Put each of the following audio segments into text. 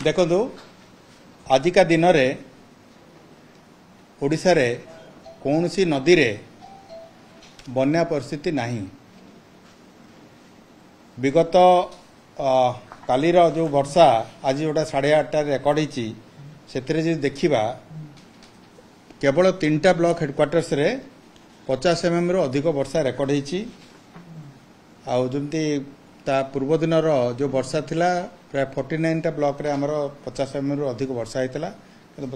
देखो आजिका दिन में ओडिशा रे कौन सी नदी रे बन्या परिस्थिति नहीं। विगत कालीर जो वर्षा आज जोटा 8:30 रेकर्ड होती से देखा केवल 3टा ब्लॉक हेडक्वार्टर्स रे 50 mm रु अधिक वर्षा रेकर्ड होती। आमती ता पूर्व दिन जो वर्षा थिला प्राय 49टा ब्लॉक रे आमर 50 mm रु अधिक वर्षा होता।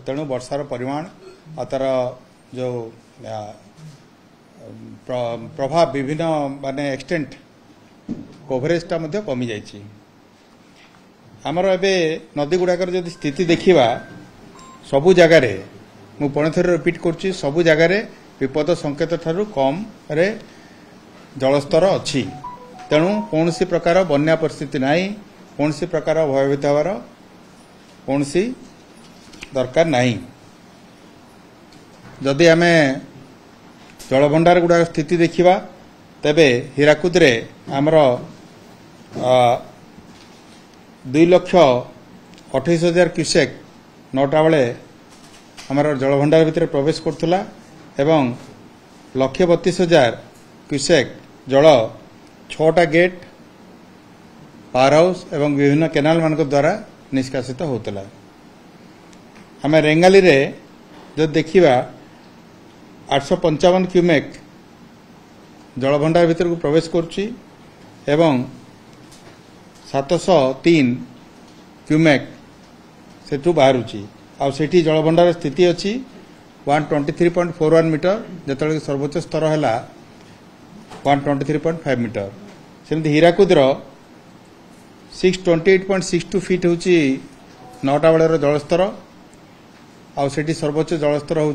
तेणु वर्षार परिमाण और तार जो प्रभाव विभिन्न माने एक्सटेंट कवरेजटा कमी जाइए। आमर एबे नदी गुड़ाकर जो स्थिति देखा सबु जगार मु पुणी थे रिपीट करुच्ची सबु जगार विपद संकेत ठारू कम रे जलस्तर अच्छी। तेणु कौन सी प्रकार बन्या परिस्थिति नहीं, कौन सी प्रकार भयभीत हवार कौन सी दरकार नहीं। जदि आम जलभंडार गुड़ा स्थिति देखा तेबे हीराकुद रे आमर 2,28,000 क्यूसेक 9टा बेले आमर जलभंडार भितर प्रवेश करथुला एवं 1,32,000 क्यूसेक जल 6टा गेट पावर हाउस एवं विभिन्न केनाल मान द्वारा निष्कासित होता। आम रेंगाली रे जो देखा 855 क्यूमेक जलभंडार भीतर को प्रवेश करुच्ची एवं 703 क्यूमेक सेठू बाहरुची। आ सेठी जलभंडार स्थिति अच्छी 123.41 मीटर जिते सर्वोच्च स्तर है 123.5 मीटर। सेमती हीराकुदर 628.62 फीट हूँ 9टा बेलर जलस्तर आ सेठी सर्वोच्च जलस्तर हूँ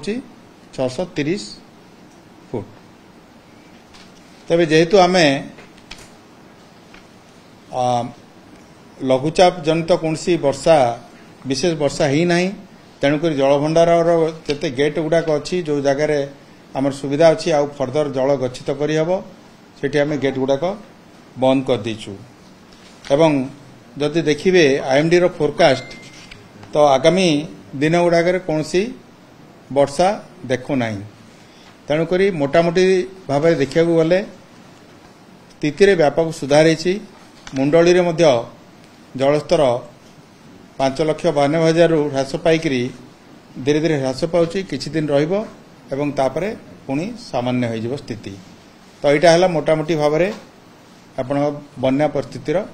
630 फुट। तबे जेहेतु आमे लघुचाप जनित कौन सी वर्षा विशेष वर्षा ही नहीं। तेणुक जलभंडार जिते गेट गुड़ाक अच्छी जो जगार आमर सुविधा अच्छी आउ फर्दर जल गच्छित करहब सेठी आमे गेट गुड़ाक बंद कर दीचु। एवं जदि देखिए आईएमडी रो फोरकास्ट तो आगामी दिन गुड़ाक कौन सी वर्षा देखु नहीं। तेणुक मोटामोटी भाव में देखा गले स्थिति व्यापक सुधार होती। मुंडली रे मध्य जलस्तर 5,92,000 रु ह्रास पाइकरी धीरे धीरे ह्रास पाउची किछि दिन रहिबो एवं तापरे पुणी सामान्य हो स्थिति। तो यहाँ है मोटामोटी भाव में आपण बन्या परिस्थितिर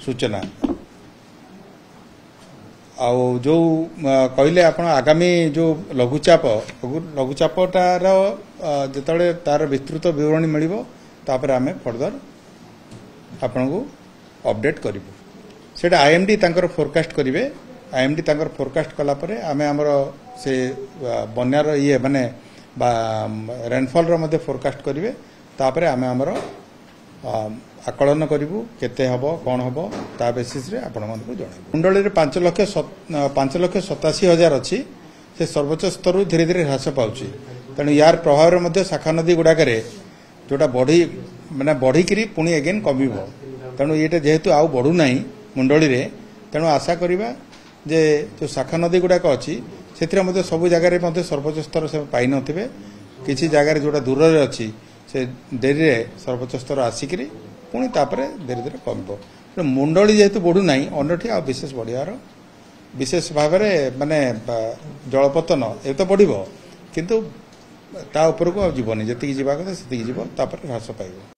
सूचना। आउ जो कहले आपण आगामी जो लघुचापटार जिते तार विस्तृत विवरणी मिलिबो तापर आमे फर्दर आपण को अपडेट करिवो। सेटा आईएमडी तांकर फोरकास्ट करिवे। आईएमडी तांकर फोरकास्ट कला परे आमे हमर से बन्यार ये माने रेनफॉल रो मध्ये फोरकास्ट करिवे। तापर आमे हमर आकलन करूँ केते हबो कौन हबो ता बेसिस रे आपण मन को जणाइबो। मुंडली रे 5,87,000 अच्छी से सर्वोच्च स्तर धीरे धीरे ह्रास पाउची। तेणु यार प्रभाव रे मध्य शाखा नदी गुड़ाक जोटा बढ़ी माने बढ़िकी पुणी एगेन कमिबो। तेणु ये जेहेतु आउ बढ़ू ना मुंडली रे तेणु आशा करिबा जे जो शाखा नदी गुड़ाक अच्छी से सबु जगह सर्वोच्च स्तर से पाई नथिबे। किछि जगह जोटा दूर रे अच्छी से डेरी रे सर्वोच्च स्तर आसिकरी पुणी तापरे धीरे धीरे कम। मुंडली जेहेतु बढ़ू ना अन्यठी आ विशेष बढ़ियार विशेष भाव में माने जलपतन ए तो बढ़ किंतु ता ऊपर को जीवनी जी जावा कथा से ह्रास पाइब।